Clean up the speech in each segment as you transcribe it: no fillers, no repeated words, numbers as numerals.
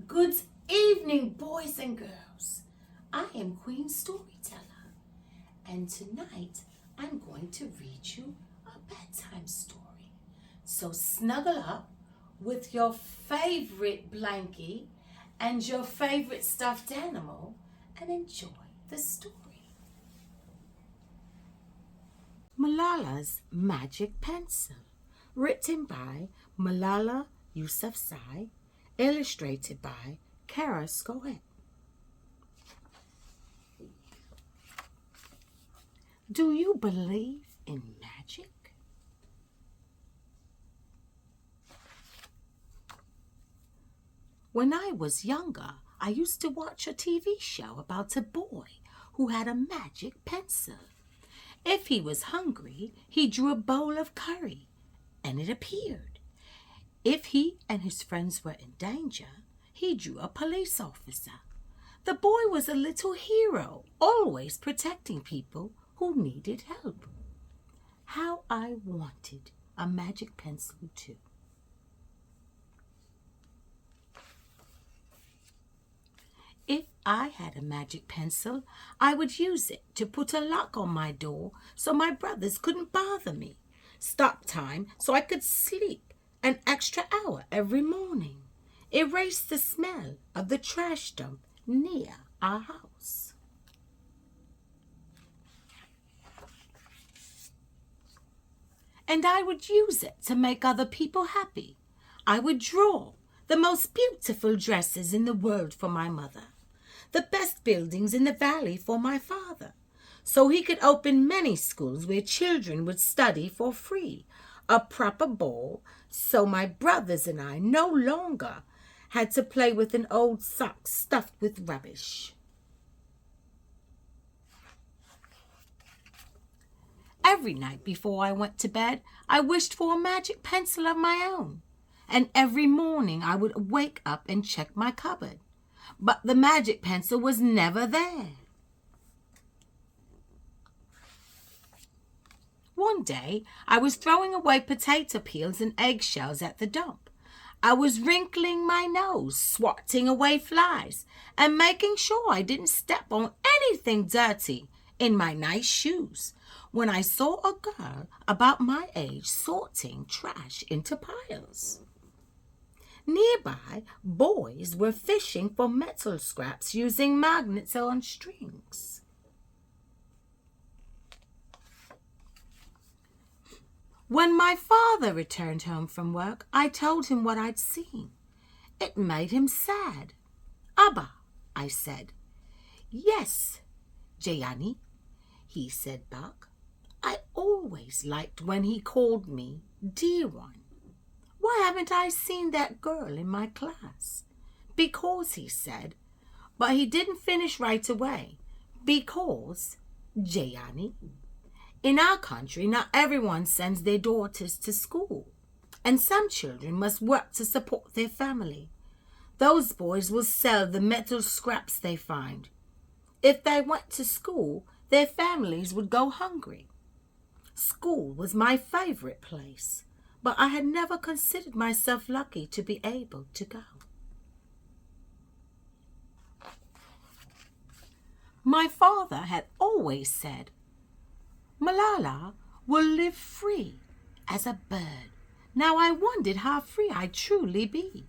Good evening, boys and girls. I am Queen Storyteller, and tonight I'm going to read you a bedtime story. So snuggle up with your favorite blankie and your favorite stuffed animal and enjoy the story. Malala's Magic Pencil, written by Malala Yousafzai, illustrated by Kara Scoet. Do you believe in magic? When I was younger, I used to watch a TV show about a boy who had a magic pencil. If he was hungry, he drew a bowl of curry, and it appeared. If he and his friends were in danger, he drew a police officer. The boy was a little hero, always protecting people who needed help. How I wanted a magic pencil too. If I had a magic pencil, I would use it to put a lock on my door so my brothers couldn't bother me, stop time so I could sleep an extra hour every morning, erase the smell of the trash dump near our house. And I would use it to make other people happy. I would draw the most beautiful dresses in the world for my mother, the best buildings in the valley for my father, so he could open many schools where children would study for free, a proper ball so my brothers and I no longer had to play with an old sock stuffed with rubbish. Every night before I went to bed, I wished for a magic pencil of my own. And every morning I would wake up and check my cupboard. But the magic pencil was never there. One day, I was throwing away potato peels and eggshells at the dump. I was wrinkling my nose, swatting away flies, and making sure I didn't step on anything dirty in my nice shoes, when I saw a girl about my age sorting trash into piles. Nearby, boys were fishing for metal scraps using magnets on strings. When my father returned home from work, I told him what I'd seen. It made him sad. "Abba," I said. "Yes, Jayani," he said back. I always liked when he called me dear one. Why haven't I seen that girl in my class? Because, he said, but he didn't finish right away. Because, Jayani, in our country, not everyone sends their daughters to school, and some children must work to support their family. Those boys will sell the metal scraps they find. If they went to school, their families would go hungry. School was my favorite place, but I had never considered myself lucky to be able to go. My father had always said, "Malala will live free as a bird." Now I wondered how free I'd truly be.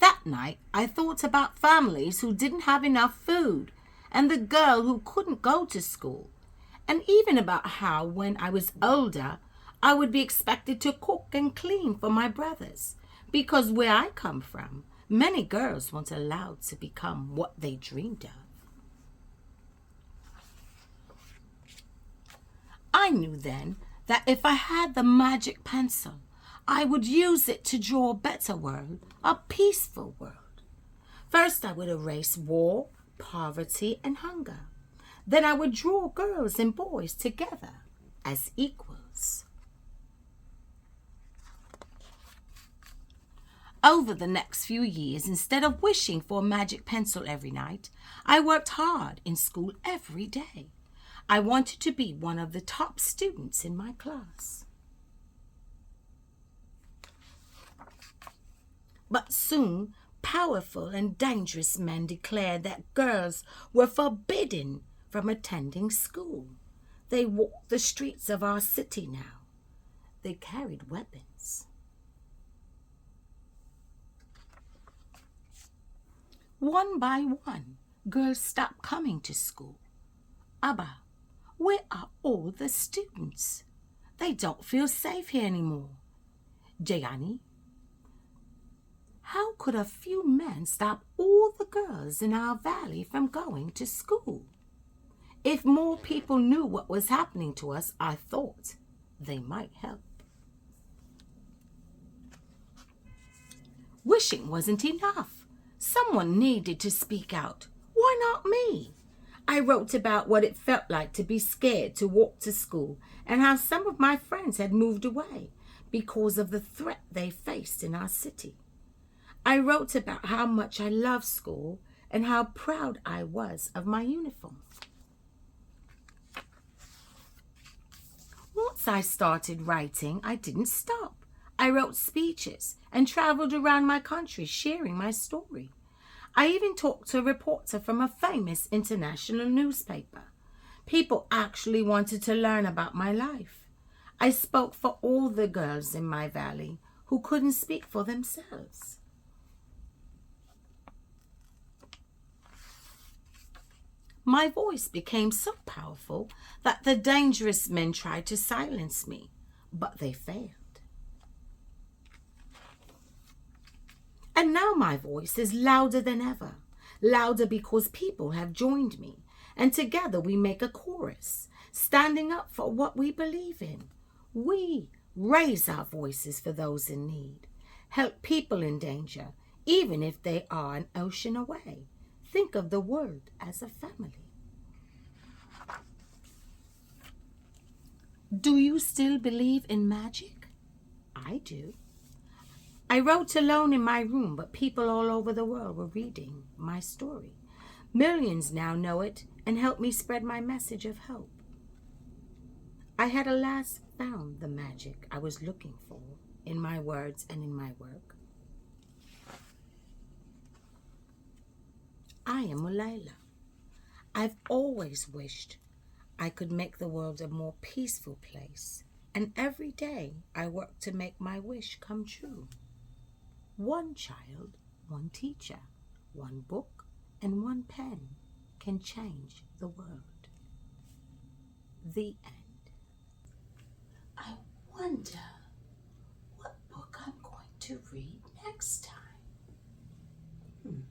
That night I thought about families who didn't have enough food and the girl who couldn't go to school, and even about how when I was older I would be expected to cook and clean for my brothers, because where I come from, many girls weren't allowed to become what they dreamed of. I knew then that if I had the magic pencil, I would use it to draw a better world, a peaceful world. First, I would erase war, poverty, and hunger. Then I would draw girls and boys together as equals. Over the next few years, instead of wishing for a magic pencil every night, I worked hard in school every day. I wanted to be one of the top students in my class. But soon, Powerful and dangerous men declared that girls were forbidden from attending school. They walked the streets of our city now. They carried weapons. One by one, girls stopped coming to school. Abba, where are all the students? They don't feel safe here anymore. Jayani, how could a few men stop all the girls in our valley from going to school? If more people knew what was happening to us, I thought they might help. Wishing wasn't enough. Someone needed to speak out. Why not me? I wrote about what it felt like to be scared to walk to school and how some of my friends had moved away because of the threat they faced in our city. I wrote about how much I loved school and how proud I was of my uniform. Once I started writing, I didn't stop. I wrote speeches and traveled around my country sharing my story. I even talked to a reporter from a famous international newspaper. People actually wanted to learn about my life. I spoke for all the girls in my valley who couldn't speak for themselves. My voice became so powerful that the dangerous men tried to silence me, but they failed. And now my voice is louder than ever, louder because people have joined me, and together we make a chorus, standing up for what we believe in. We raise our voices for those in need, help people in danger, even if they are an ocean away. Think of the world as a family. Do you still believe in magic? I do. I wrote alone in my room, but people all over the world were reading my story. Millions now know it and help me spread my message of hope. I had at last found the magic I was looking for in my words and in my work. I am Malala. I've always wished I could make the world a more peaceful place, and every day I work to make my wish come true. One child, one teacher, one book, and one pen can change the world. The end. I wonder what book I'm going to read next time.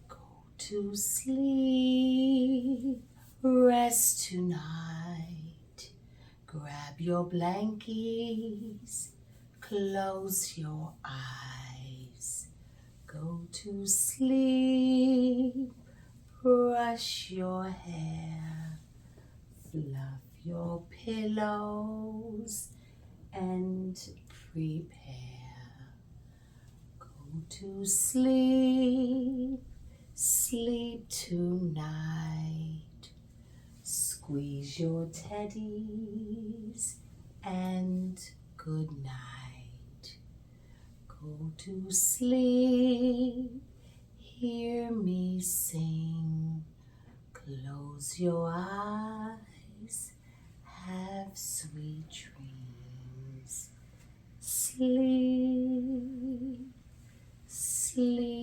Go to sleep, rest tonight. Grab your blankies. Close your eyes, go to sleep, brush your hair, fluff your pillows, and prepare. Go to sleep, sleep tonight. Squeeze your teddies and good night. Go to sleep, hear me sing. Close your eyes, have sweet dreams. Sleep, sleep.